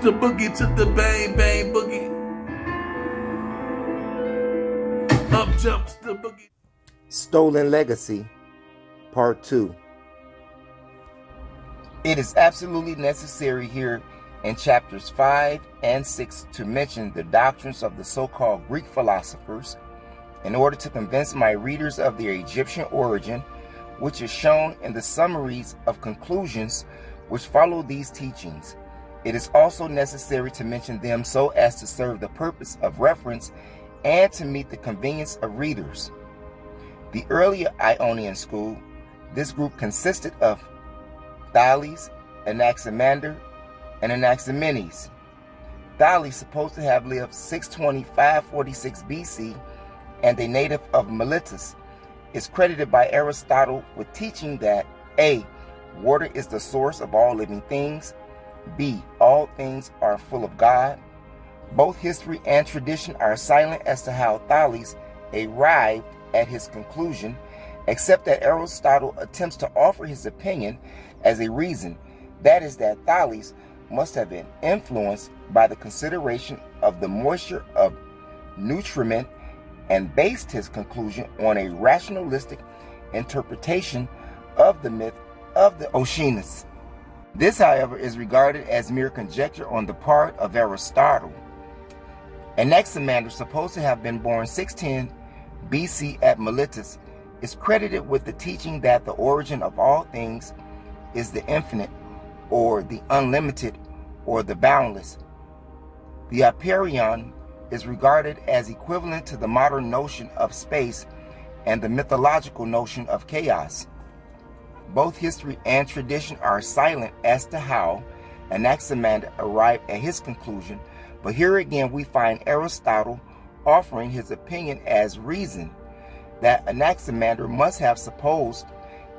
the boogie to the bang bang boogie. Up jumps the boogie. Stolen Legacy, Part 2. It is absolutely necessary here in chapters 5 and 6 to mention the doctrines of the so-called Greek philosophers in order to convince my readers of their Egyptian origin, which is shown in the summaries of conclusions which follow these teachings. It is also necessary to mention them so as to serve the purpose of reference and to meet the convenience of readers. The earlier Ionian school, this group consisted of Thales, Anaximander, and Anaximenes. Thales, supposed to have lived 625-46 BC, and a native of Miletus, is credited by Aristotle with teaching that A. Water is the source of all living things. B. All things are full of God. Both history and tradition are silent as to how Thales arrived at his conclusion, except that Aristotle attempts to offer his opinion as a reason, that is that Thales must have been influenced by the consideration of the moisture of nutriment and based his conclusion on a rationalistic interpretation of the myth of the Oceanus. This, however, is regarded as mere conjecture on the part of Aristotle. Anaximander, supposed to have been born 610 BC at Miletus, is credited with the teaching that the origin of all things is the infinite, or the unlimited, or the boundless. The Hyperion is regarded as equivalent to the modern notion of space and the mythological notion of chaos. Both history and tradition are silent as to how Anaximander arrived at his conclusion, but here again we find Aristotle offering his opinion as reason that Anaximander must have supposed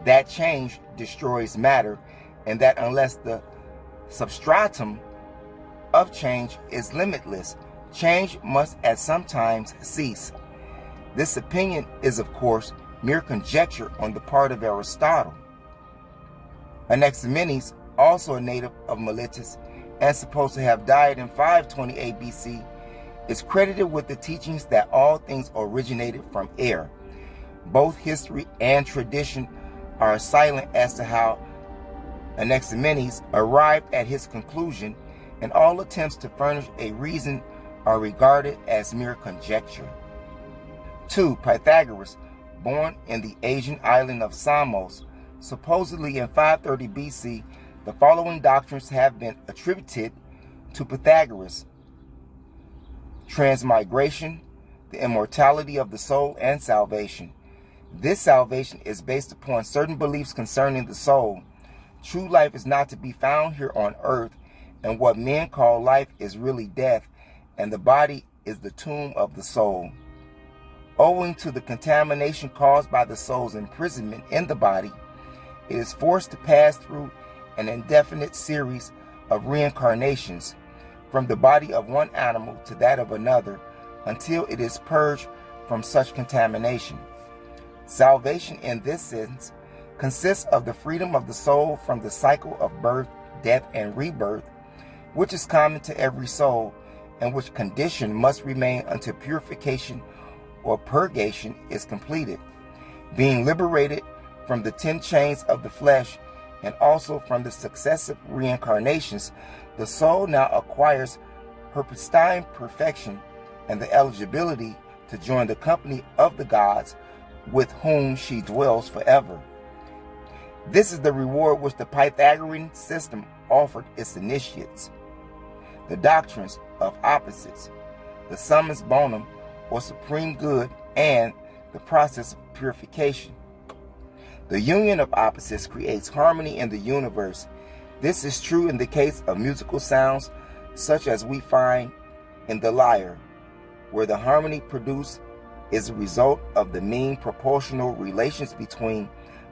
that change destroys matter, and that unless the substratum of change is limitless, change must at some times cease. This opinion is, of course, mere conjecture on the part of Aristotle. Anaximenes, also a native of Miletus and supposed to have died in 528 BC, is credited with the teachings that all things originated from air. Both history and tradition are silent as to how Anaximenes arrived at his conclusion, and all attempts to furnish a reason are regarded as mere conjecture. 2. Pythagoras, born in the Asian island of Samos, supposedly in 530 BC, the following doctrines have been attributed to Pythagoras: transmigration, the immortality of the soul, and salvation. This salvation is based upon certain beliefs concerning the soul. True life is not to be found here on earth, and what men call life is really death, and the body is the tomb of the soul. Owing to the contamination caused by the soul's imprisonment in the body, it is forced to pass through an indefinite series of reincarnations from the body of one animal to that of another until it is purged from such contamination. Salvation in this sense consists of the freedom of the soul from the cycle of birth, death, and rebirth, which is common to every soul, and which condition must remain until purification or purgation is completed. Being liberated from the 10 chains of the flesh and also from the successive reincarnations, the soul now acquires her pristine perfection and the eligibility to join the company of the gods with whom she dwells forever. This is the reward which the Pythagorean system offered its initiates. The doctrines of opposites, the summus bonum, or supreme good, and the process of purification. The union of opposites creates harmony in the universe. This is true in the case of musical sounds, such as we find in the lyre, where the harmony produced is a result of the mean proportional relations between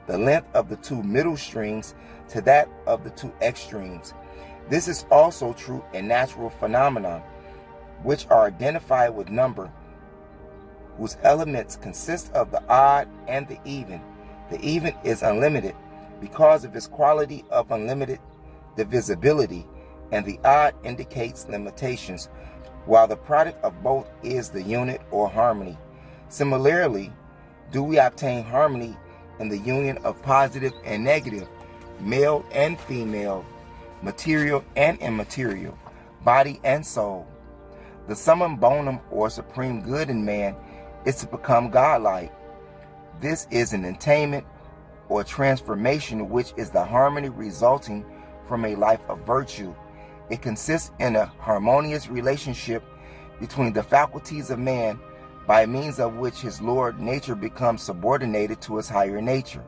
the length of the two middle strings to that of the two extremes. This is also true in natural phenomena, which are identified with number, whose elements consist of the odd and the even. The even is unlimited because of its quality of unlimited divisibility, and the odd indicates limitations, while the product of both is the unit or harmony. Similarly, do we obtain harmony in the union of positive and negative, male and female, material and immaterial, body and soul? The summum bonum or supreme good in man is to become godlike. This is an attainment or transformation, which is the harmony resulting from a life of virtue. It consists in a harmonious relationship between the faculties of man, by means of which his lower nature becomes subordinated to his higher nature.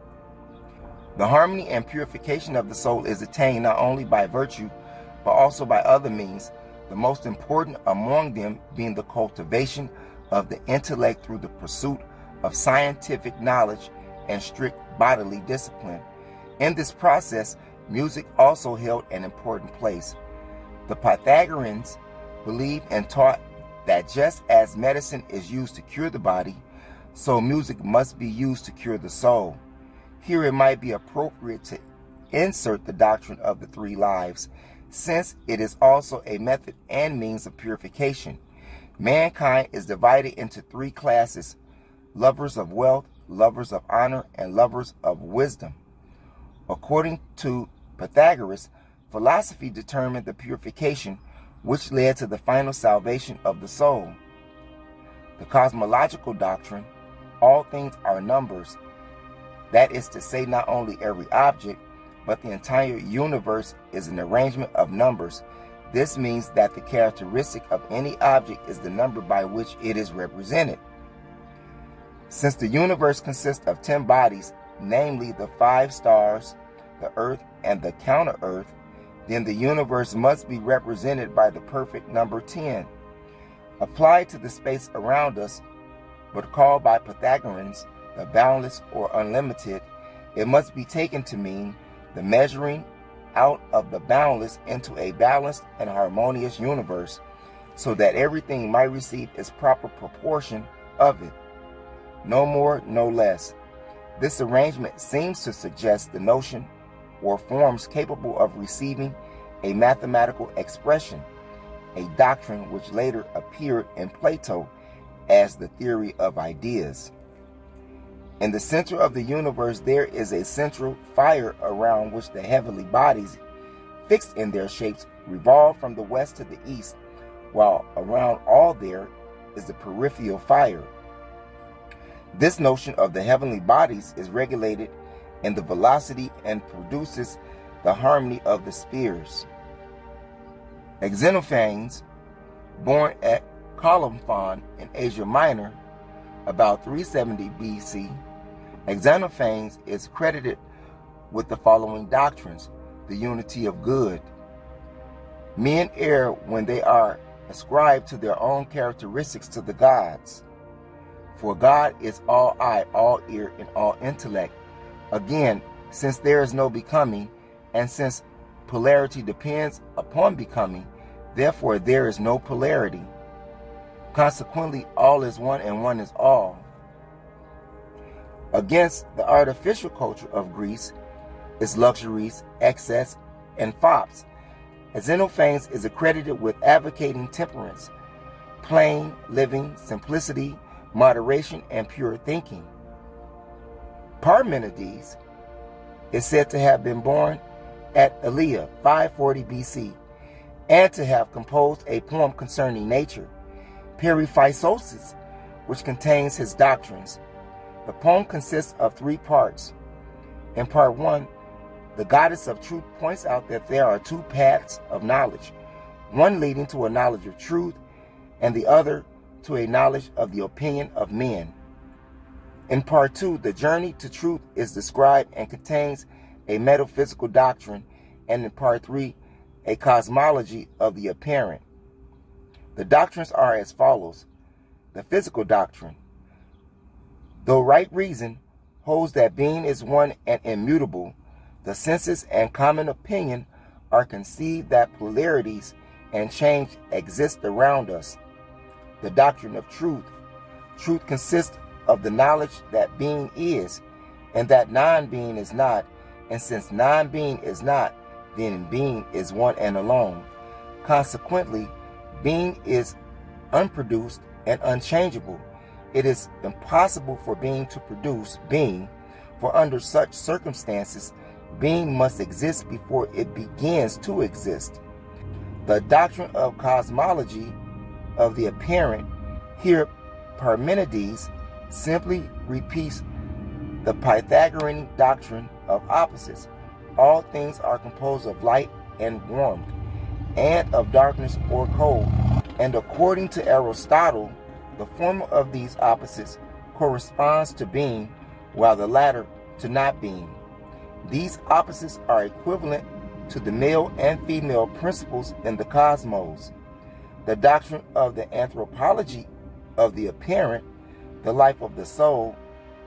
The harmony and purification of the soul is attained not only by virtue, but also by other means, the most important among them being the cultivation of the intellect through the pursuit of scientific knowledge and strict bodily discipline. In this process, music also held an important place. The Pythagoreans believed and taught that just as medicine is used to cure the body, so music must be used to cure the soul. Here it might be appropriate to insert the doctrine of the three lives, since it is also a method and means of purification. Mankind is divided into three classes: lovers of wealth, lovers of honor, and lovers of wisdom. According to Pythagoras, philosophy determined the purification, which led to the final salvation of the soul. The cosmological doctrine, all things are numbers, that is to say, not only every object, but the entire universe is an arrangement of numbers. This means that the characteristic of any object is the number by which it is represented. Since the universe consists of 10 bodies, namely the 5 stars, the earth, and the counter-earth, then the universe must be represented by the perfect number 10. Applied to the space around us, but called by Pythagoreans the boundless or unlimited, it must be taken to mean the measuring out of the boundless into a balanced and harmonious universe, so that everything might receive its proper proportion of it. No more, no less. This arrangement seems to suggest the notion or forms capable of receiving a mathematical expression, a doctrine which later appeared in Plato as the theory of ideas. In the center of the universe there is a central fire around which the heavenly bodies, fixed in their shapes, revolve from the west to the east, while around all there is the peripheral fire. This notion of the heavenly bodies is regulated in the velocity and produces the harmony of the spheres. Xenophanes, born at Colophon in Asia Minor about 370 BC, Xenophanes is credited with the following doctrines: the unity of good. Men err when they are ascribed to their own characteristics to the gods. For God is all eye, all ear, and all intellect. Again, since there is no becoming, and since polarity depends upon becoming, therefore there is no polarity. Consequently, all is one and one is all. Against the artificial culture of Greece, its luxuries, excess, and fops, Xenophanes is accredited with advocating temperance, plain living, simplicity, moderation, and pure thinking. Parmenides is said to have been born at Elea 540 BC and to have composed a poem concerning nature, Periphysosis, which contains his doctrines. The poem consists of 3 parts. In part 1, the goddess of truth points out that there are 2 paths of knowledge, one leading to a knowledge of truth and the other to a knowledge of the opinion of men. In part 2, the journey to truth is described and contains a metaphysical doctrine, and in part 3, a cosmology of the apparent. The doctrines are as follows. The physical doctrine: though right reason holds that being is one and immutable, the senses and common opinion are conceived that polarities and change exist around us. The doctrine of truth: truth consists of the knowledge that being is, and that non-being is not, and since non-being is not, then being is one and alone. Consequently, being is unproduced and unchangeable. It is impossible for being to produce being, for under such circumstances, being must exist before it begins to exist. The doctrine of cosmology of the apparent, here Parmenides, simply repeats the Pythagorean doctrine of opposites. All things are composed of light and warmth, and of darkness or cold. And according to Aristotle, the former of these opposites corresponds to being, while the latter to not being. These opposites are equivalent to the male and female principles in the cosmos. The doctrine of the anthropology of the apparent, the life of the soul,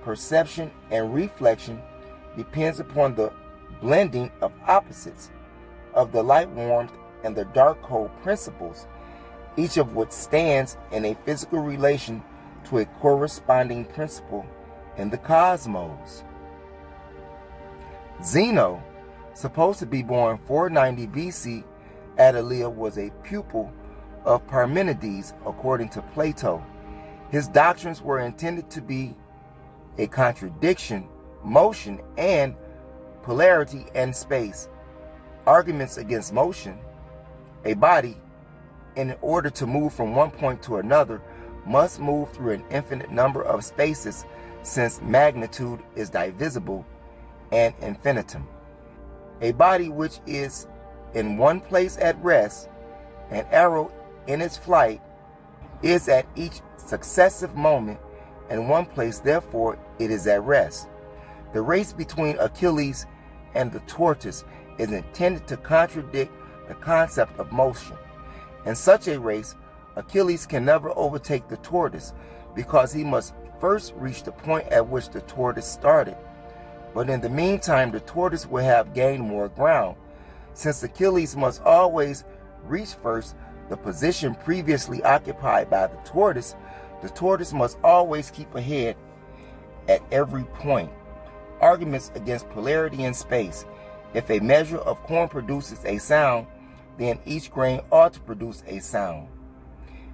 perception and reflection, depends upon the blending of opposites, of the light warmth and the dark cold principles, each of which stands in a physical relation to a corresponding principle in the cosmos. Zeno, supposed to be born 490 BC at Elea, was a pupil of Parmenides according to Plato. His doctrines were intended to be a contradiction, motion, and polarity and space. Arguments against motion. A body, in order to move from one point to another, must move through an infinite number of spaces, since magnitude is divisible and infinitum. A body which is in one place at rest, an arrow in its flight, is at each successive moment in one place, therefore it is at rest. The race between Achilles and the tortoise is intended to contradict the concept of motion. In such a race, Achilles can never overtake the tortoise, because he must first reach the point at which the tortoise started. But in the meantime, the tortoise will have gained more ground. Since Achilles must always reach first the position previously occupied by the tortoise must always keep ahead at every point. Arguments against polarity in space. If a measure of corn produces a sound, then each grain ought to produce a sound.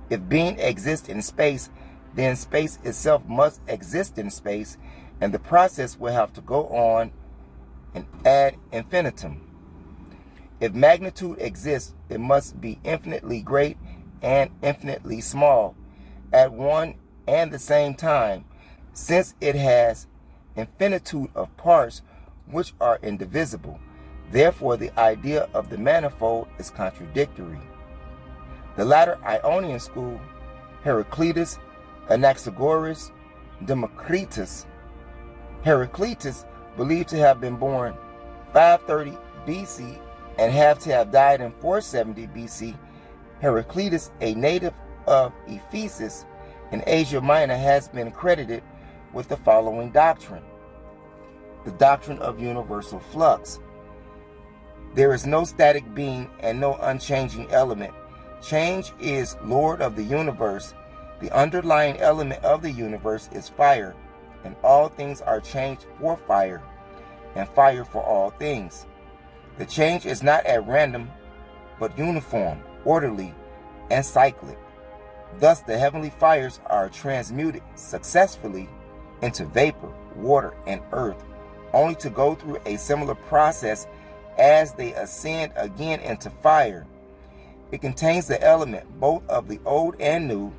If being exists in space, then space itself must exist in space, and the process will have to go on and ad infinitum. If magnitude exists, it must be infinitely great and infinitely small at one and the same time, since it has infinitude of parts which are indivisible. Therefore, the idea of the manifold is contradictory. The latter Ionian school, Heraclitus, Anaxagoras, Democritus. Heraclitus, believed to have been born 530 BC and have to have died in 470 BC. Heraclitus, a native of Ephesus in Asia Minor, has been credited with the following doctrine: the doctrine of universal flux. There is no static being and no unchanging element. Change is Lord of the universe. The underlying element of the universe is fire, and all things are changed for fire, and fire for all things. The change is not at random, but uniform, orderly, and cyclic. Thus the heavenly fires are transmuted successfully into vapor, water, and earth, only to go through a similar process as they ascend again into fire. It contains the element both of the old and new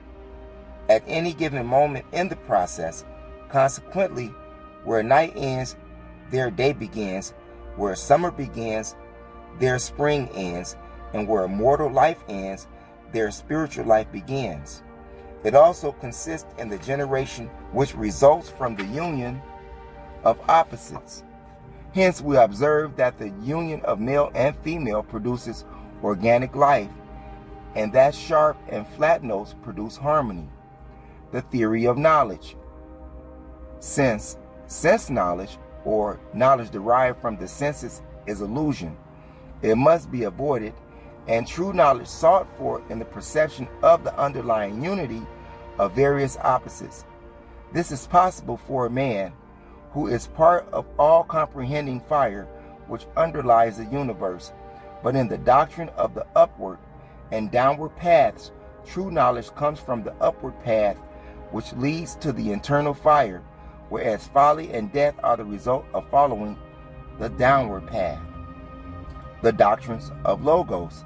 at any given moment in the process. Consequently, where night ends, their day begins; where summer begins, their spring ends; and where mortal life ends, their spiritual life begins. It also consists in the generation which results from the union of opposites. Hence, we observe that the union of male and female produces organic life, and that sharp and flat notes produce harmony. The theory of knowledge. Sense knowledge, or knowledge derived from the senses, is illusion. It must be avoided, and true knowledge sought for in the perception of the underlying unity of various opposites. This is possible for a man who is part of all-comprehending fire which underlies the universe. But in the doctrine of the upward, and downward paths, true knowledge comes from the upward path, which leads to the eternal fire, whereas folly and death are the result of following the downward path. The doctrines of Logos.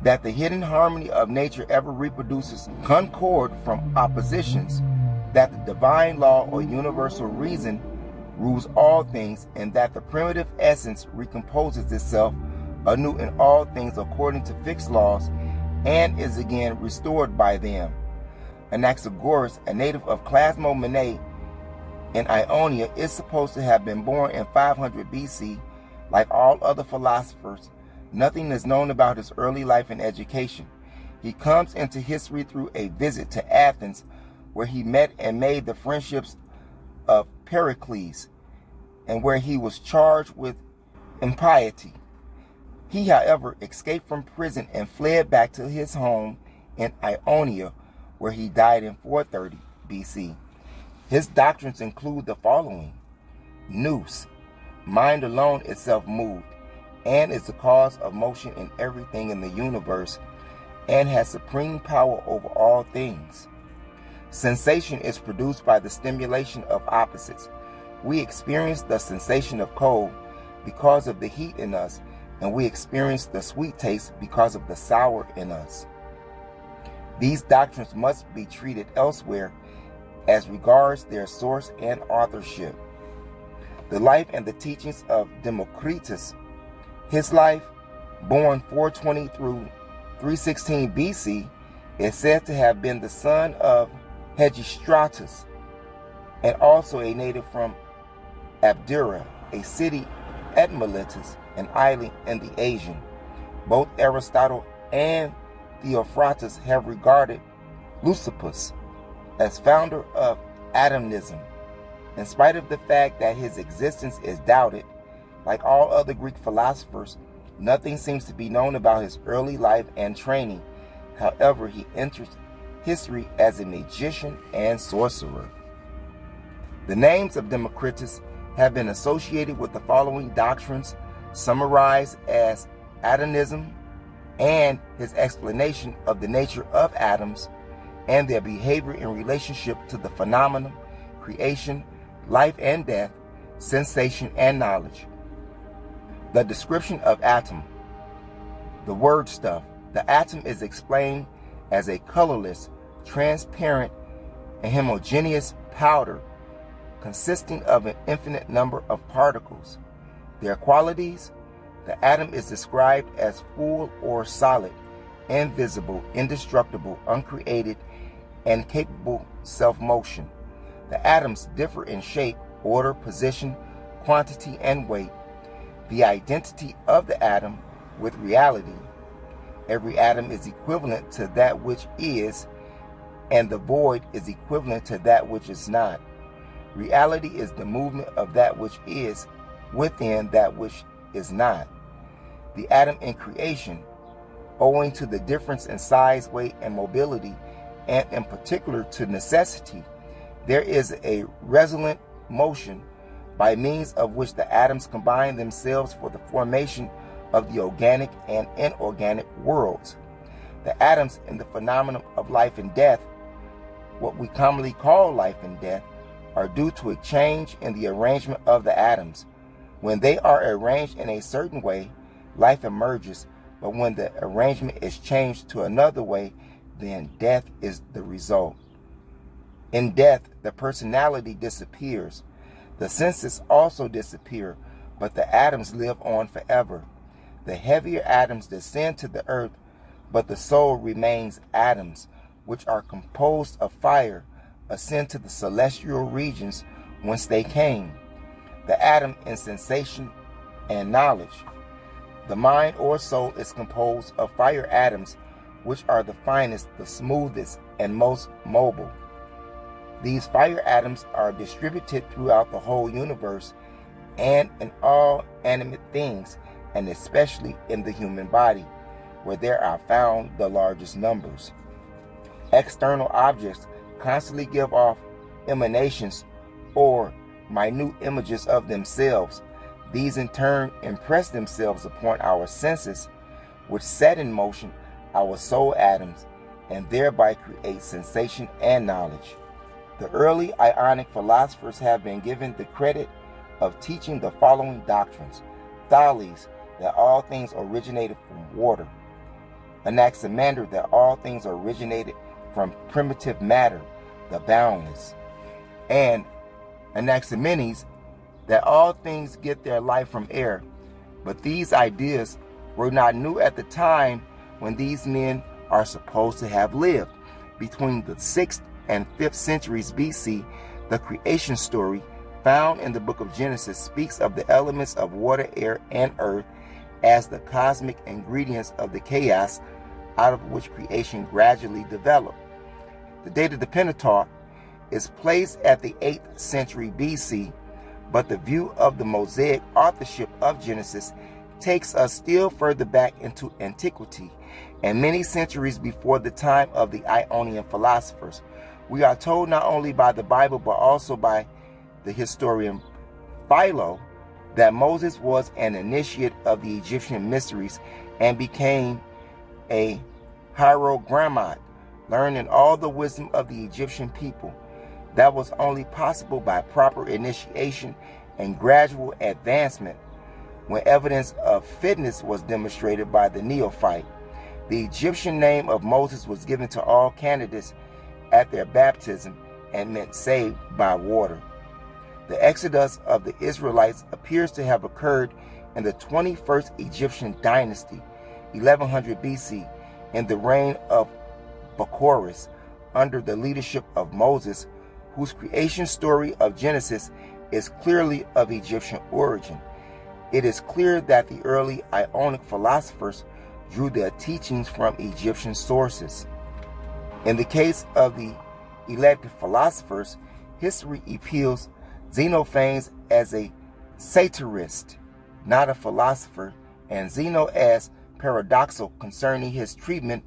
That the hidden harmony of nature ever reproduces concord from oppositions, that the divine law or universal reason rules all things, and that the primitive essence recomposes itself anew in all things according to fixed laws, and is again restored by them. Anaxagoras, a native of Klasmomenae in Ionia, is supposed to have been born in 500 BC. Like all other philosophers, nothing is known about his early life and education. He comes into history through a visit to Athens, where he met and made the friendships of Pericles, and where he was charged with impiety. He, however, escaped from prison and fled back to his home in Ionia, where he died in 430 BC. His doctrines include the following: Nous, mind alone itself moved, and is the cause of motion in everything in the universe, and has supreme power over all things. Sensation is produced by the stimulation of opposites. We experience the sensation of cold because of the heat in us, and we experience the sweet taste because of the sour in us. These doctrines must be treated elsewhere as regards their source and authorship. The life and the teachings of Democritus. His life, born 420 through 316 BC, is said to have been the son of Hegistratus, and also a native from Abdera, a city at Miletus, an island in the Aegean. Both Aristotle and Theophrastus have regarded Leucippus as founder of atomism. In spite of the fact that his existence is doubted, like all other Greek philosophers, nothing seems to be known about his early life and training. However, he enters history as a magician and sorcerer. The names of Democritus have been associated with the following doctrines, summarized as atomism, and his explanation of the nature of atoms and their behavior in relationship to the phenomenon, creation, life and death, sensation and knowledge. The description of atom. The word stuff. The atom is explained as a colorless, transparent, and homogeneous powder consisting of an infinite number of particles. Their qualities. The atom is described as full or solid, invisible, indestructible, uncreated, and capable self-motion. The atoms differ in shape, order, position, quantity, and weight. The identity of the atom with reality. Every atom is equivalent to that which is, and the void is equivalent to that which is not. Reality is the movement of that which is within that which is not. The atom in creation, owing to the difference in size, weight, and mobility, and in particular to necessity, there is a resonant motion by means of which the atoms combine themselves for the formation of the organic and inorganic worlds. The atoms in the phenomenon of life and death, what we commonly call life and death, are due to a change in the arrangement of the atoms. When they are arranged in a certain way, life emerges, but when the arrangement is changed to another way, then death is the result. In death, the personality disappears. The senses also disappear, but the atoms live on forever. The heavier atoms descend to the earth, but the soul remains. Atoms, which are composed of fire, ascend to the celestial regions whence they came. The atom in sensation and knowledge. The mind or soul is composed of fire atoms, which are the finest, the smoothest, and most mobile. These fire atoms are distributed throughout the whole universe and in all animate things, and especially in the human body, where there are found the largest numbers. External objects constantly give off emanations or minute images of themselves. These in turn impress themselves upon our senses, which set in motion our soul atoms, and thereby create sensation and knowledge. The early Ionic philosophers have been given the credit of teaching the following doctrines: Thales, that all things originated from water; Anaximander, that all things originated from primitive matter, the boundless; and Anaximenes, that all things get their life from air. But these ideas were not new at the time when these men are supposed to have lived. Between the 6th and 5th centuries BC, the creation story found in the book of Genesis speaks of the elements of water, air, and earth as the cosmic ingredients of the chaos out of which creation gradually developed. The date of the Pentateuch is placed at the 8th century BC, but the view of the Mosaic authorship of Genesis takes us still further back into antiquity and many centuries before the time of the Ionian philosophers. We are told not only by the Bible but also by the historian Philo that Moses was an initiate of the Egyptian mysteries and became a hierogrammat, learning all the wisdom of the Egyptian people. That was only possible by proper initiation and gradual advancement when evidence of fitness was demonstrated by the neophyte. The Egyptian name of Moses was given to all candidates at their baptism and meant saved by water. The exodus of the Israelites appears to have occurred in the 21st Egyptian dynasty, 1100 BC, in the reign of MOPOWERZ, under the leadership of Moses, whose creation story of Genesis is clearly of Egyptian origin. It is clear that the early Ionic philosophers drew their teachings from Egyptian sources. In the case of the Eleatic philosophers, history appeals Xenophanes as a satirist, not a philosopher, and Zeno as paradoxal concerning his treatment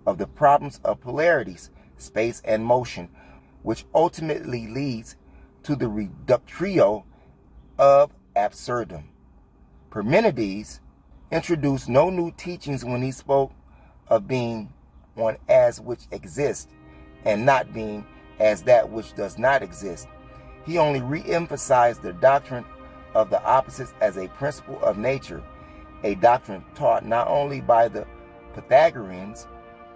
of the problems of polarities, space, and motion, which ultimately leads to the reductio ad absurdum. Parmenides introduced no new teachings when he spoke of being one as which exists and not being as that which does not exist. He only re-emphasized the doctrine of the opposites as a principle of nature, a doctrine taught not only by the Pythagoreans,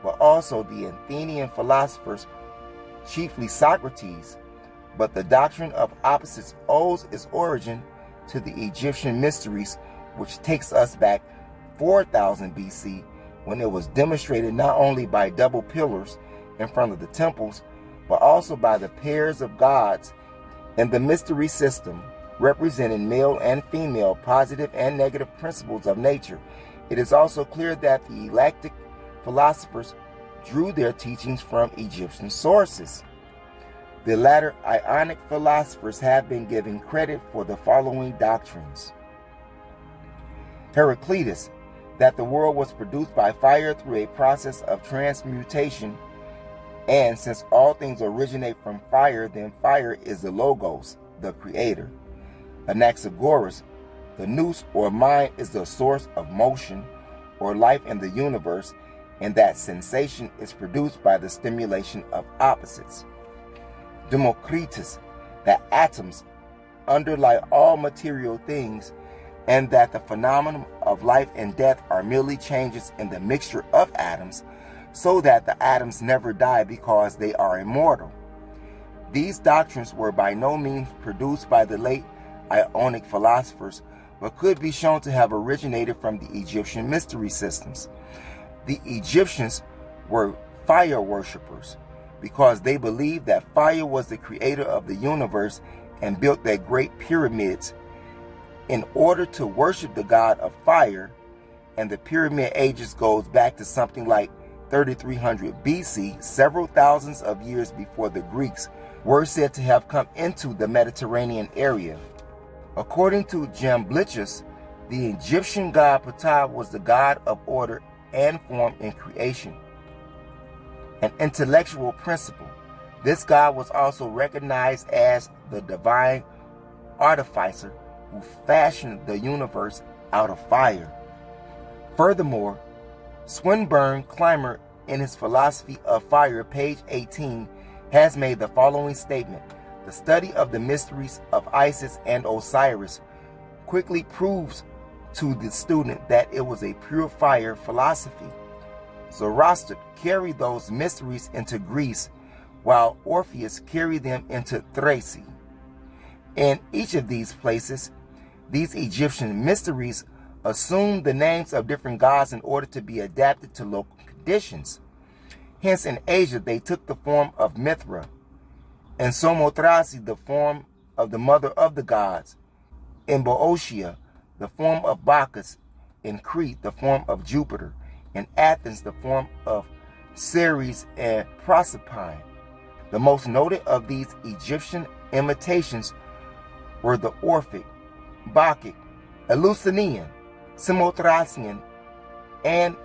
but also the Athenian philosophers, chiefly Socrates. But the doctrine of opposites owes its origin to the Egyptian mysteries, which takes us back 4000 BC, when it was demonstrated not only by double pillars in front of the temples, but also by the pairs of gods in the mystery system, representing male and female, positive and negative principles of nature. It is also clear that the Eleatic philosophers drew their teachings from Egyptian sources. The latter Ionic philosophers have been given credit for the following doctrines: Heraclitus, that the world was produced by fire through a process of transmutation, and since all things originate from fire, then fire is the Logos, the creator. Anaxagoras, the nous or mind is the source of motion or life in the universe, and that sensation is produced by the stimulation of opposites. Democritus, that atoms underlie all material things, and that the phenomenon of life and death are merely changes in the mixture of atoms, so that the atoms never die because they are immortal. These doctrines were by no means produced by the late Ionic philosophers, but could be shown to have originated from the Egyptian mystery systems. The Egyptians were fire worshippers because they believed that fire was the creator of the universe and built their great pyramids in order to worship the god of fire. And the pyramid ages goes back to something like 3300 BC, several thousands of years before the Greeks were said to have come into the Mediterranean area. According to Jamblichus, the Egyptian god Ptah was the god of order and form in creation, an intellectual principle. This god was also recognized as the divine artificer who fashioned the universe out of fire. Furthermore, Swinburne Clymer, in his Philosophy of Fire, page 18, has made the following statement: the study of the mysteries of Isis and Osiris quickly proves to the student that it was a pure fire philosophy. Zoroaster carried those mysteries into Greece, while Orpheus carried them into Thrace. In each of these places, these Egyptian mysteries assumed the names of different gods in order to be adapted to local conditions. Hence, in Asia, they took the form of Mithra, in Samothrace, the form of the mother of the gods, in Boeotia, the form of Bacchus, in Crete, the form of Jupiter, in Athens, the form of Ceres and Proserpine. The most noted of these Egyptian imitations were the Orphic, Bacchic, Eleusinian, Samothracian, and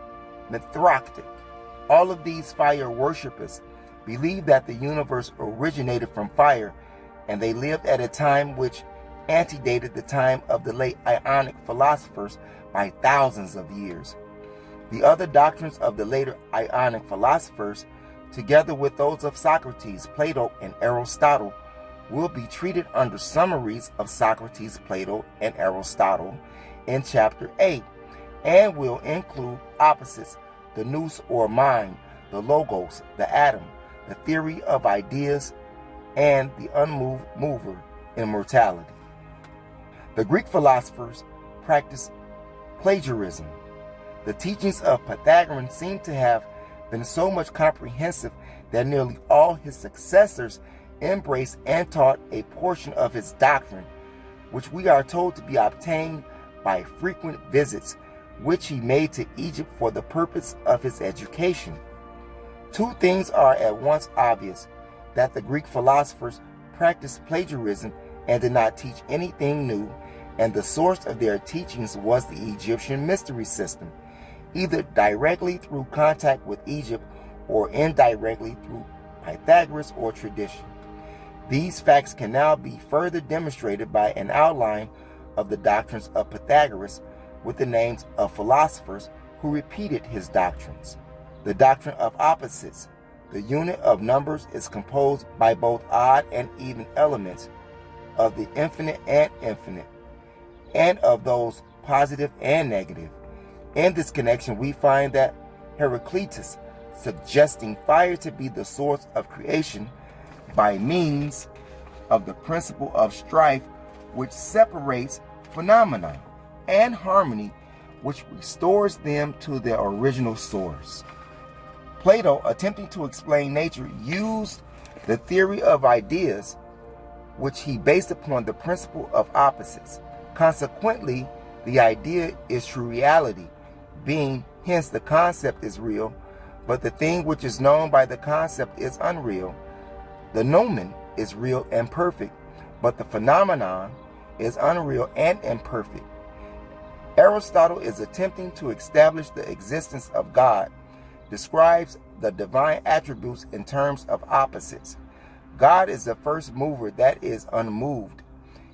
Mithractic. All of these fire worshippers believed that the universe originated from fire, and they lived at a time which antedated the time of the late Ionic philosophers by thousands of years. The other doctrines of the later Ionic philosophers, together with those of Socrates, Plato, and Aristotle, will be treated under summaries of Socrates, Plato, and Aristotle in Chapter 8, and will include opposites: the nous or mind, the logos, the atom, the theory of ideas, and the unmoved mover, immortality. The Greek philosophers practiced plagiarism. The teachings of Pythagorean seem to have been so much comprehensive that nearly all his successors embraced and taught a portion of his doctrine, which we are told to be obtained by frequent visits which he made to Egypt for the purpose of his education. Two things are at once obvious: that the Greek philosophers practiced plagiarism and did not teach anything new, and the source of their teachings was the Egyptian mystery system, either directly through contact with Egypt or indirectly through Pythagoras or tradition. These facts can now be further demonstrated by an outline of the doctrines of Pythagoras with the names of philosophers who repeated his doctrines. The doctrine of opposites. The unit of numbers is composed by both odd and even elements, of the infinite and infinite, and of those positive and negative. In this connection, we find that Heraclitus, suggesting fire to be the source of creation by means of the principle of strife, which separates phenomena, and harmony, which restores them to their original source. Plato, attempting to explain nature, used the theory of ideas, which he based upon the principle of opposites. Consequently, the idea is true reality, being hence the concept is real, but the thing which is known by the concept is unreal. The noumen is real and perfect, but the phenomenon is unreal and imperfect. Aristotle is attempting to establish the existence of God, describes the divine attributes in terms of opposites. God is the first mover that is unmoved.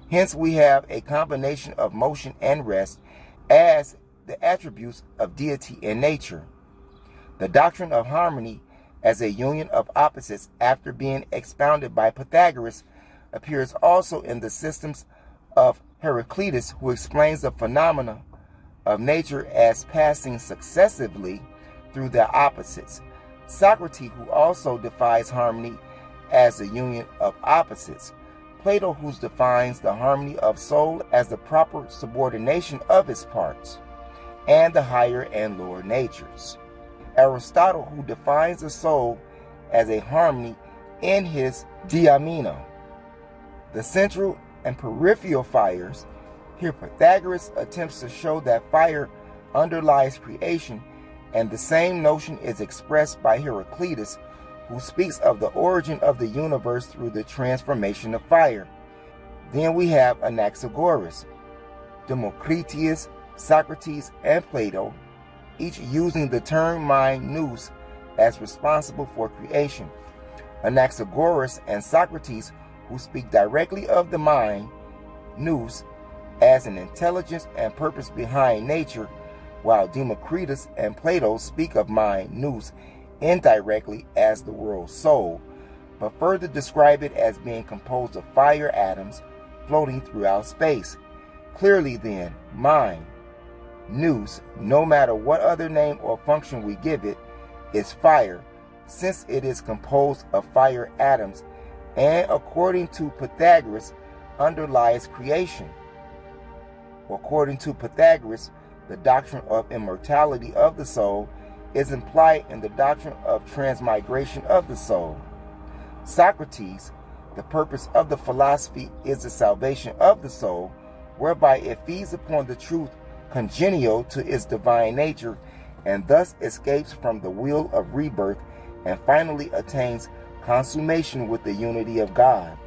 Hence we have a combination of motion and rest as the attributes of deity and nature. The doctrine of harmony as a union of opposites, after being expounded by Pythagoras, appears also in the systems of Heraclitus, who explains the phenomena of nature as passing successively through their opposites. Socrates, who also defines harmony as the union of opposites. Plato, who defines the harmony of soul as the proper subordination of its parts, and the higher and lower natures. Aristotle, who defines the soul as a harmony in his Diamino. The central and peripheral fires. Here Pythagoras attempts to show that fire underlies creation, and the same notion is expressed by Heraclitus, who speaks of the origin of the universe through the transformation of fire. Then we have Anaxagoras, Democritus, Socrates, and Plato, each using the term mind nous as responsible for creation. Anaxagoras and Socrates, who speak directly of the mind nous as an intelligence and purpose behind nature, while Democritus and Plato speak of mind, nous, indirectly as the world's soul, but further describe it as being composed of fire atoms floating throughout space. Clearly then, mind, nous, no matter what other name or function we give it, is fire, since it is composed of fire atoms, and according to Pythagoras, underlies creation. According to Pythagoras, the doctrine of immortality of the soul is implied in the doctrine of transmigration of the soul. Socrates, the purpose of the philosophy is the salvation of the soul, whereby it feeds upon the truth congenial to its divine nature, and thus escapes from the wheel of rebirth and finally attains consummation with the unity of God.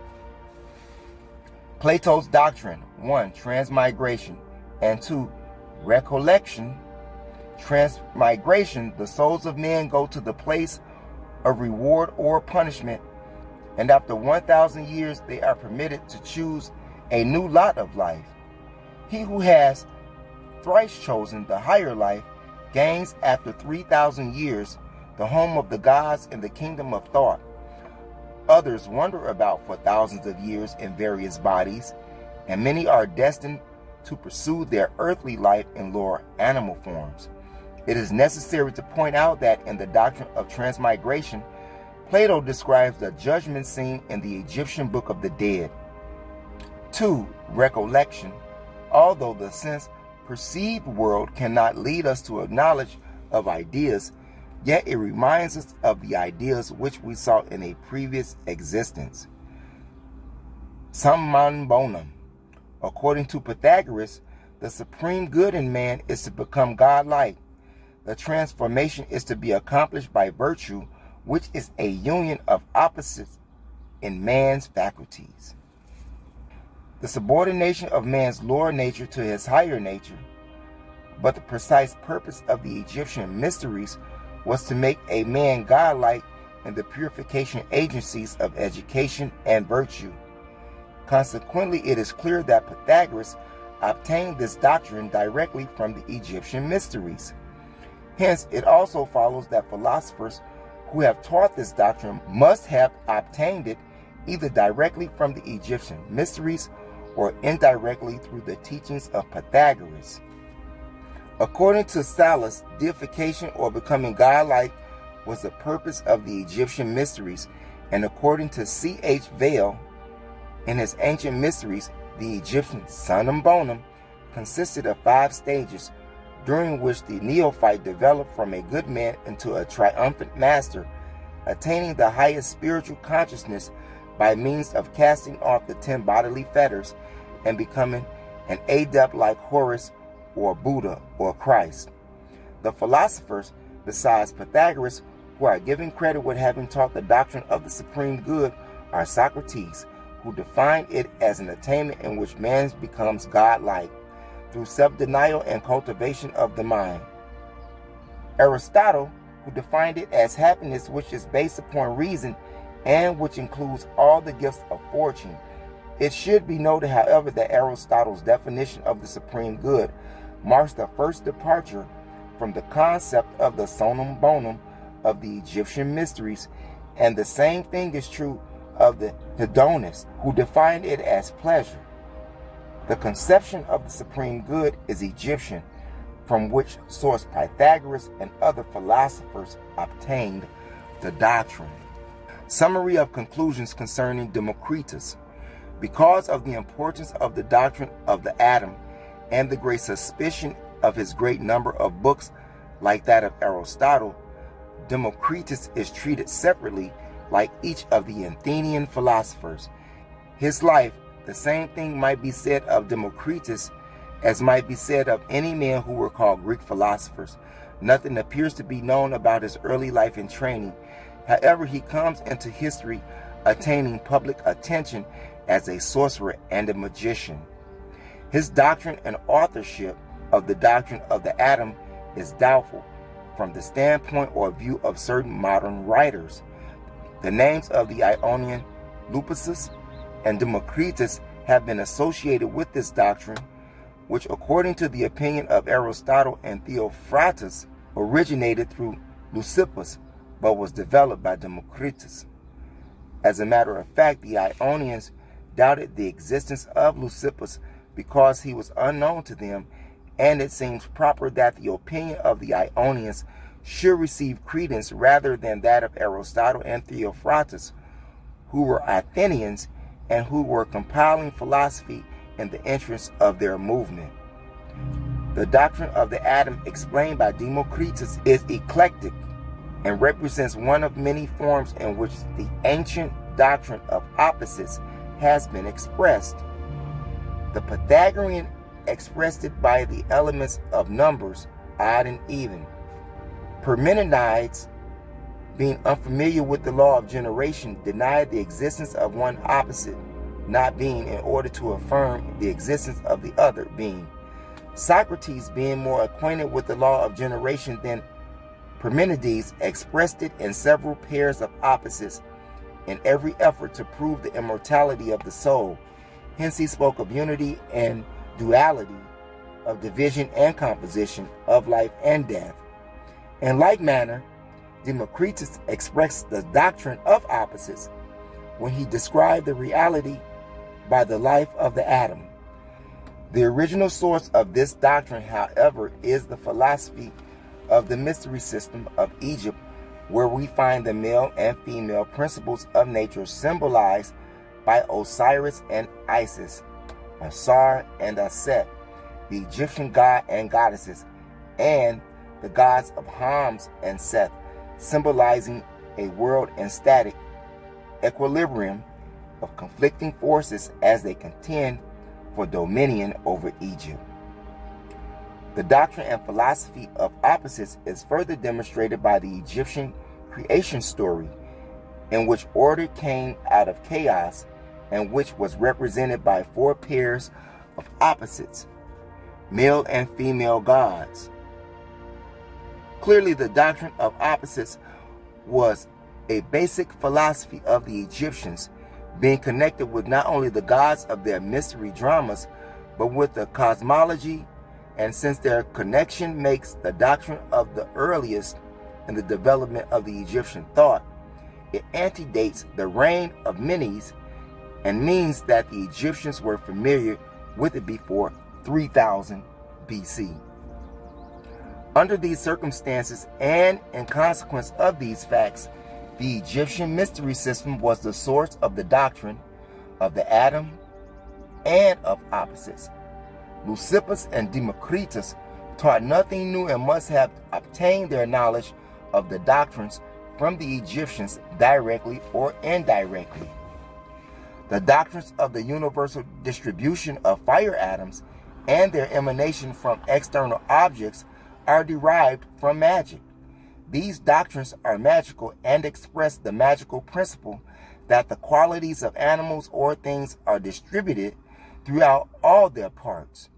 Plato's doctrine: 1. Transmigration, and 2. Recollection. Transmigration, the souls of men go to the place of reward or punishment, and after 1,000 years they are permitted to choose a new lot of life. He who has thrice chosen the higher life gains after 3,000 years the home of the gods in the kingdom of thought. Others wander about for thousands of years in various bodies, and many are destined to pursue their earthly life in lower animal forms. It is necessary to point out that in the doctrine of transmigration, Plato describes the judgment scene in the Egyptian Book of the Dead. 2. Recollection. Although the sense perceived world cannot lead us to a knowledge of ideas, yet it reminds us of the ideas which we saw in a previous existence. Summum bonum. According to Pythagoras, the supreme good in man is to become godlike. The transformation is to be accomplished by virtue, which is a union of opposites in man's faculties. The subordination of man's lower nature to his higher nature. But the precise purpose of the Egyptian mysteries was to make a man godlike in the purification agencies of education and virtue. Consequently, it is clear that Pythagoras obtained this doctrine directly from the Egyptian mysteries. Hence, it also follows that philosophers who have taught this doctrine must have obtained it either directly from the Egyptian mysteries or indirectly through the teachings of Pythagoras. According to Sallust, deification or becoming godlike was the purpose of the Egyptian mysteries, and according to C.H. Vail, in his ancient mysteries, the Egyptian summum bonum consisted of 5 stages, during which the neophyte developed from a good man into a triumphant master, attaining the highest spiritual consciousness by means of casting off the 10 bodily fetters and becoming an adept like Horus or Buddha or Christ. The philosophers, besides Pythagoras, who are given credit with having taught the doctrine of the supreme good, are Socrates, who defined it as an attainment in which man becomes godlike through self-denial and cultivation of the mind. Aristotle, who defined it as happiness which is based upon reason and which includes all the gifts of fortune. It should be noted, however, that Aristotle's definition of the supreme good marks the first departure from the concept of the summum bonum of the Egyptian mysteries, and the same thing is true of the hedonists, who defined it as pleasure. The conception of the supreme good is Egyptian, from which source Pythagoras and other philosophers obtained the doctrine. Summary of conclusions concerning Democritus. Because of the importance of the doctrine of the atom and the great suspicion of his great number of books like that of Aristotle, Democritus is treated separately like each of the Athenian philosophers. His life, the same thing might be said of Democritus as might be said of any men who were called Greek philosophers. Nothing appears to be known about his early life and training. However, he comes into history attaining public attention as a sorcerer and a magician. His doctrine and authorship of the doctrine of the atom is doubtful from the standpoint or view of certain modern writers. The names of the Ionian Lupercus and Democritus have been associated with this doctrine, which according to the opinion of Aristotle and Theophrastus originated through Leucippus, but was developed by Democritus. As a matter of fact, the Ionians doubted the existence of Leucippus because he was unknown to them, and it seems proper that the opinion of the Ionians should receive credence rather than that of Aristotle and Theophrastus, who were Athenians and who were compiling philosophy in the interest of their movement. The doctrine of the atom explained by Democritus is eclectic and represents one of many forms in which the ancient doctrine of opposites has been expressed. The Pythagorean expressed it by the elements of numbers, odd and even. Parmenides, being unfamiliar with the law of generation, denied the existence of one opposite not being in order to affirm the existence of the other being. Socrates, being more acquainted with the law of generation than Parmenides, expressed it in several pairs of opposites in every effort to prove the immortality of the soul. Hence he spoke of unity and duality, of division and composition, of life and death. In like manner, Democritus expressed the doctrine of opposites when he described the reality by the life of the atom. The original source of this doctrine, however, is the philosophy of the mystery system of Egypt, where we find the male and female principles of nature symbolized by Osiris and Isis, Asar and Aset, the Egyptian god and goddesses, and the gods of Hams and Seth, symbolizing a world in static equilibrium of conflicting forces as they contend for dominion over Egypt. The doctrine and philosophy of opposites is further demonstrated by the Egyptian creation story, in which order came out of chaos and which was represented by four pairs of opposites, male and female gods. Clearly, the doctrine of opposites was a basic philosophy of the Egyptians, being connected with not only the gods of their mystery dramas, but with the cosmology, and since their connection makes the doctrine of the earliest in the development of the Egyptian thought, it antedates the reign of Menes and means that the Egyptians were familiar with it before 3000 BC. Under these circumstances, and in consequence of these facts, the Egyptian mystery system was the source of the doctrine of the atom and of opposites. Leucippus and Democritus taught nothing new and must have obtained their knowledge of the doctrines from the Egyptians directly or indirectly. The doctrines of the universal distribution of fire atoms and their emanation from external objects are derived from magic. These doctrines are magical and express the magical principle that the qualities of animals or things are distributed throughout all their parts.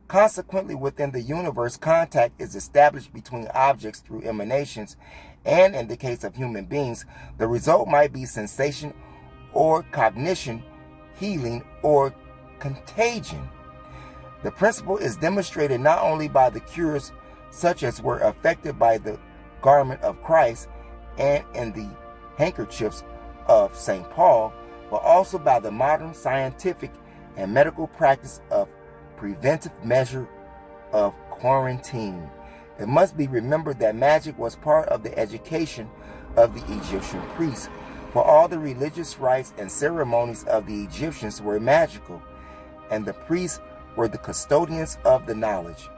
Consequently, within the universe, contact is established between objects through emanations, and in the case of human beings, the result might be sensation or cognition, healing or contagion. The principle is demonstrated not only by the cures such as were effected by the garment of Christ and in the handkerchiefs of St. Paul, but also by the modern scientific and medical practice of preventive measure of quarantine. It must be remembered that magic was part of the education of the Egyptian priests, for all the religious rites and ceremonies of the Egyptians were magical, and the priests were the custodians of the knowledge.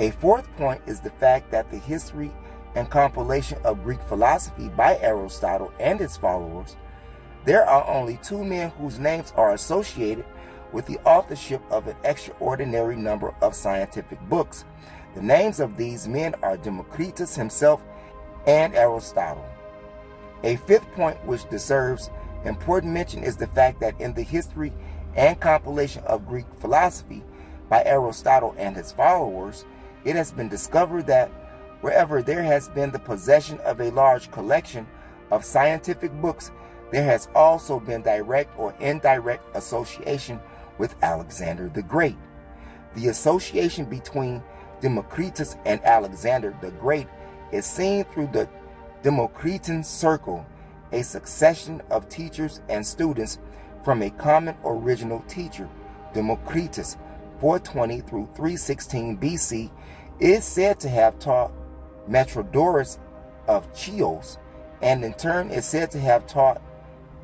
A fourth point is the fact that the history and compilation of Greek philosophy by Aristotle and his followers, there are only two men whose names are associated with the authorship of an extraordinary number of scientific books. The names of these men are Democritus himself and Aristotle. A fifth point which deserves important mention is the fact that in the history and compilation of Greek philosophy by Aristotle and his followers, it has been discovered that wherever there has been the possession of a large collection of scientific books, there has also been direct or indirect association with Alexander the Great. The association between Democritus and Alexander the Great is seen through the Democritan circle, a succession of teachers and students from a common original teacher. Democritus, 420 through 316 BC, is said to have taught Metrodorus of Chios, and in turn is said to have taught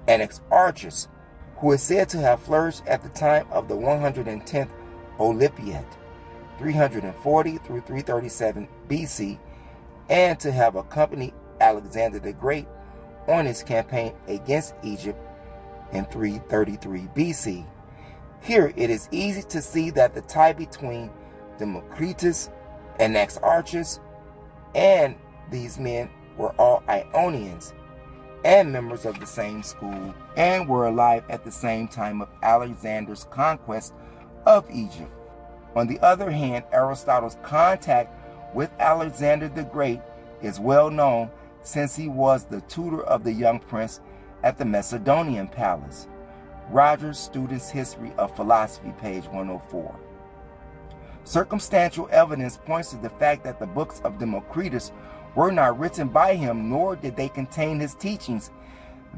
Anaxarchus, who is said to have flourished at the time of the 110th Olympiad, 340 through 337 BC, and to have accompanied Alexander the Great on his campaign against Egypt in 333 BC. Here it is easy to see that the tie between Democritus and Anaxarchus and these men were all Ionians and members of the same school, and were alive at the same time of Alexander's conquest of Egypt. On the other hand, Aristotle's contact with Alexander the Great is well known, since he was the tutor of the young prince at the Macedonian palace. Rogers' Student's History of Philosophy, page 104. Circumstantial evidence points to the fact that the books of Democritus were not written by him, nor did they contain his teachings.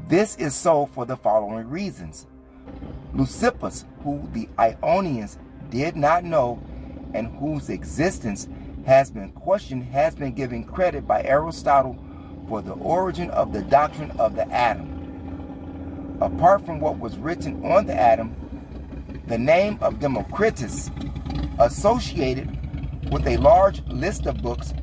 This is so for the following reasons. Leucippus, who the Ionians did not know and whose existence has been questioned, has been given credit by Aristotle for the origin of the doctrine of the atom. Apart from what was written on the atom, the name of Democritus, associated with a large list of books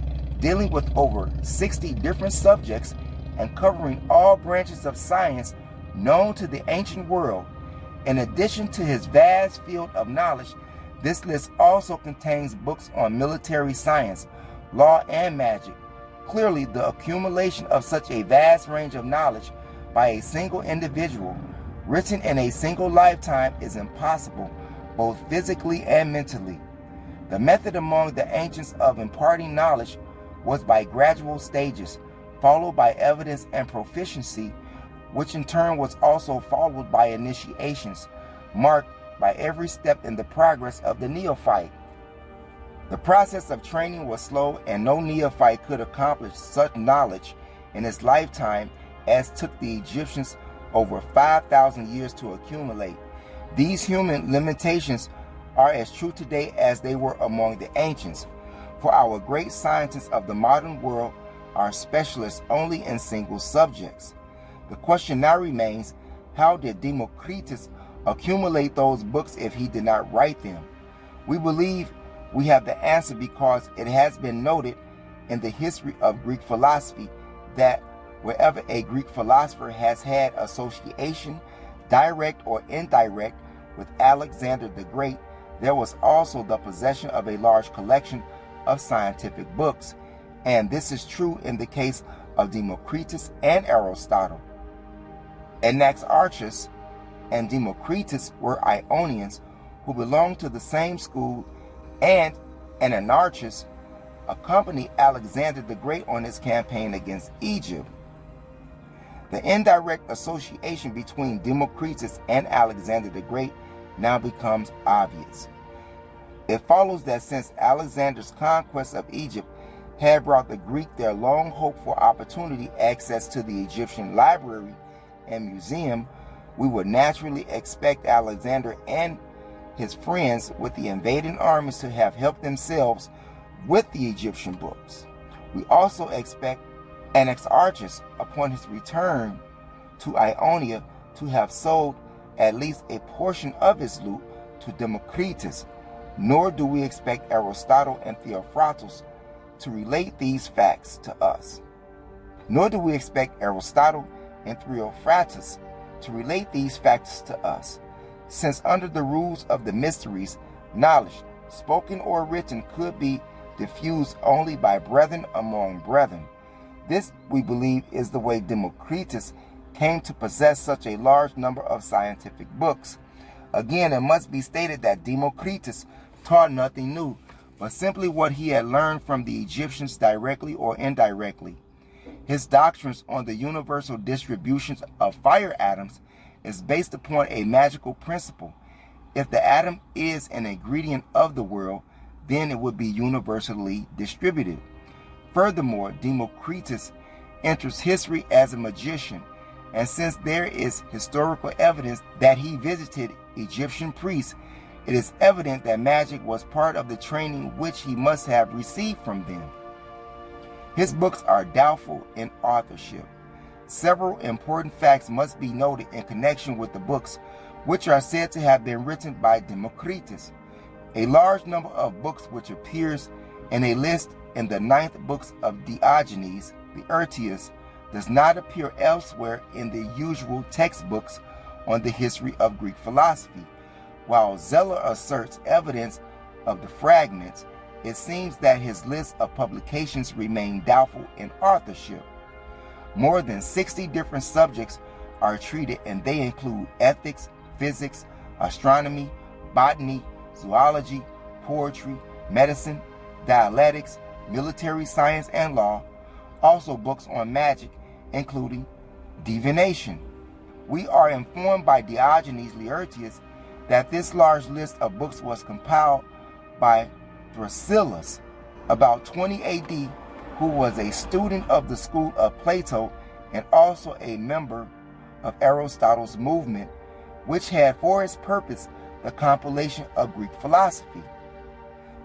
dealing with over 60 different subjects and covering all branches of science known to the ancient world. In addition to his vast field of knowledge, this list also contains books on military science, law, and magic. Clearly, the accumulation of such a vast range of knowledge by a single individual, written in a single lifetime, is impossible, both physically and mentally. The method among the ancients of imparting knowledge was by gradual stages, followed by evidence and proficiency, which in turn was also followed by initiations, marked by every step in the progress of the neophyte. The process of training was slow, and no neophyte could accomplish such knowledge in his lifetime as took the Egyptians over 5,000 years to accumulate. These human limitations are as true today as they were among the ancients, for our great scientists of the modern world are specialists only in single subjects. The question now remains, how did Democritus accumulate those books if he did not write them? We believe we have the answer because it has been noted in the history of Greek philosophy that wherever a Greek philosopher has had association, direct or indirect, with Alexander the Great, there was also the possession of a large collection of scientific books, and this is true in the case of Democritus and Aristotle. Anaxarchus and Democritus were Ionians who belonged to the same school, and Anaxarchus accompanied Alexander the Great on his campaign against Egypt. The indirect association between Democritus and Alexander the Great now becomes obvious. It follows that since Alexander's conquest of Egypt had brought the Greek their long hoped for opportunity access to the Egyptian library and museum, we would naturally expect Alexander and his friends with the invading armies to have helped themselves with the Egyptian books. We also expect Anaxarchus, upon his return to Ionia, to have sold at least a portion of his loot to Democritus, nor do we expect Aristotle and Theophrastus to relate these facts to us. Nor do we expect Aristotle and Theophrastus to relate these facts to us, since under the rules of the mysteries, knowledge, spoken or written, could be diffused only by brethren among brethren. This, we believe, is the way Democritus came to possess such a large number of scientific books. Again, it must be stated that Democritus taught nothing new, but simply what he had learned from the Egyptians directly or indirectly. His doctrines on the universal distributions of fire atoms is based upon a magical principle, If the atom is an ingredient of the world, then it would be universally distributed. Furthermore, Democritus enters history as a magician, and since there is historical evidence that he visited Egyptian priests, it is evident that magic was part of the training which he must have received from them. His books are doubtful in authorship. Several important facts must be noted in connection with the books, which are said to have been written by Democritus. A large number of books which appears in a list in the 9th books of Diogenes Laertius does not appear elsewhere in the usual textbooks on the history of Greek philosophy. While Zeller asserts evidence of the fragments, it seems that his list of publications remain doubtful in authorship. More than 60 different subjects are treated, and they include ethics, physics, astronomy, botany, zoology, poetry, medicine, dialectics, military science, and law. Also books on magic, including divination. We are informed by Diogenes Laertius that this large list of books was compiled by Thrasyllus about 20 AD, who was a student of the school of Plato and also a member of Aristotle's movement, which had for its purpose the compilation of Greek philosophy.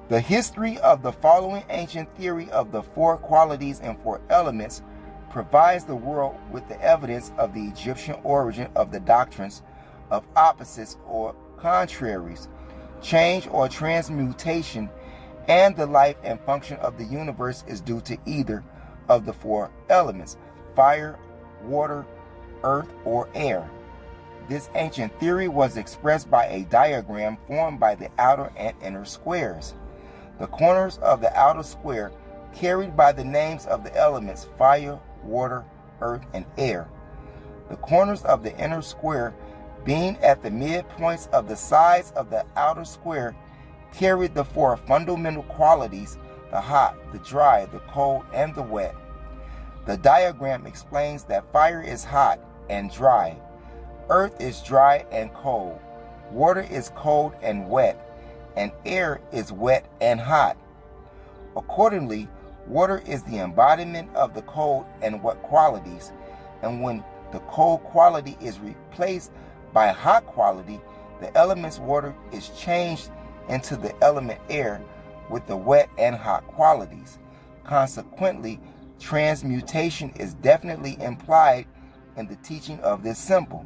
The history of the following ancient theory of the 4 qualities and 4 elements provides the world with the evidence of the Egyptian origin of the doctrines of opposites or contraries, change or transmutation, and the life and function of the universe is due to either of the 4 elements: fire, water, earth, or air. This ancient theory was expressed by a diagram formed by the outer and inner squares. The corners of the outer square carried by the names of the elements fire, water, earth, and air. The corners of the inner square, being at the midpoints of the sides of the outer square, carried the 4 fundamental qualities: the hot, the dry, the cold, and the wet. The diagram explains that fire is hot and dry, earth is dry and cold, water is cold and wet, and air is wet and hot. Accordingly, water is the embodiment of the cold and wet qualities, and when the cold quality is replaced by hot quality, the element's water is changed into the element air with the wet and hot qualities. Consequently, transmutation is definitely implied in the teaching of this symbol.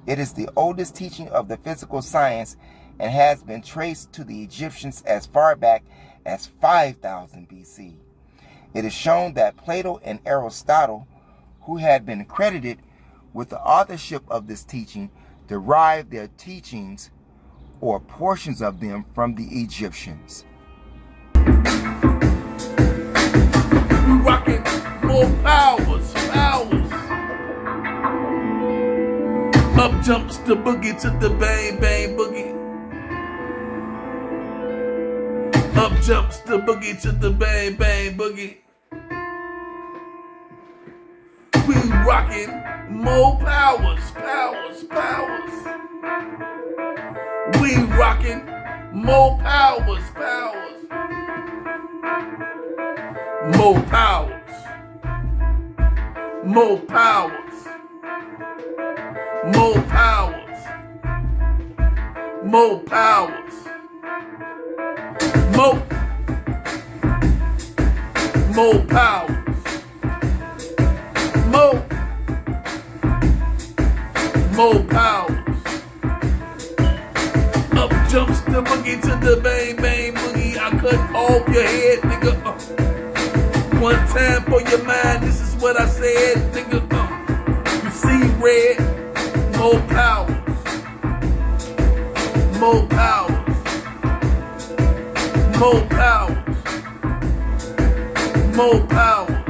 It is the oldest teaching of the physical science and has been traced to the Egyptians as far back as 5000 BC. It is shown that Plato and Aristotle, who had been credited with the authorship of this teaching, derived their teachings or portions of them from the Egyptians. We rockin' more powers. Up jumps the boogie to the bang bang boogie. Up jumps the boogie to the bang bang boogie. We rockin' more powers. We rockin' more powers. More powers. More powers. More powers. More powers. More powers. More powers. Up jumps the boogie to the bang bang boogie. I cut off your head, nigga. One time for your mind, this is what I said, nigga. You see red. More powers. More powers. More powers. More powers.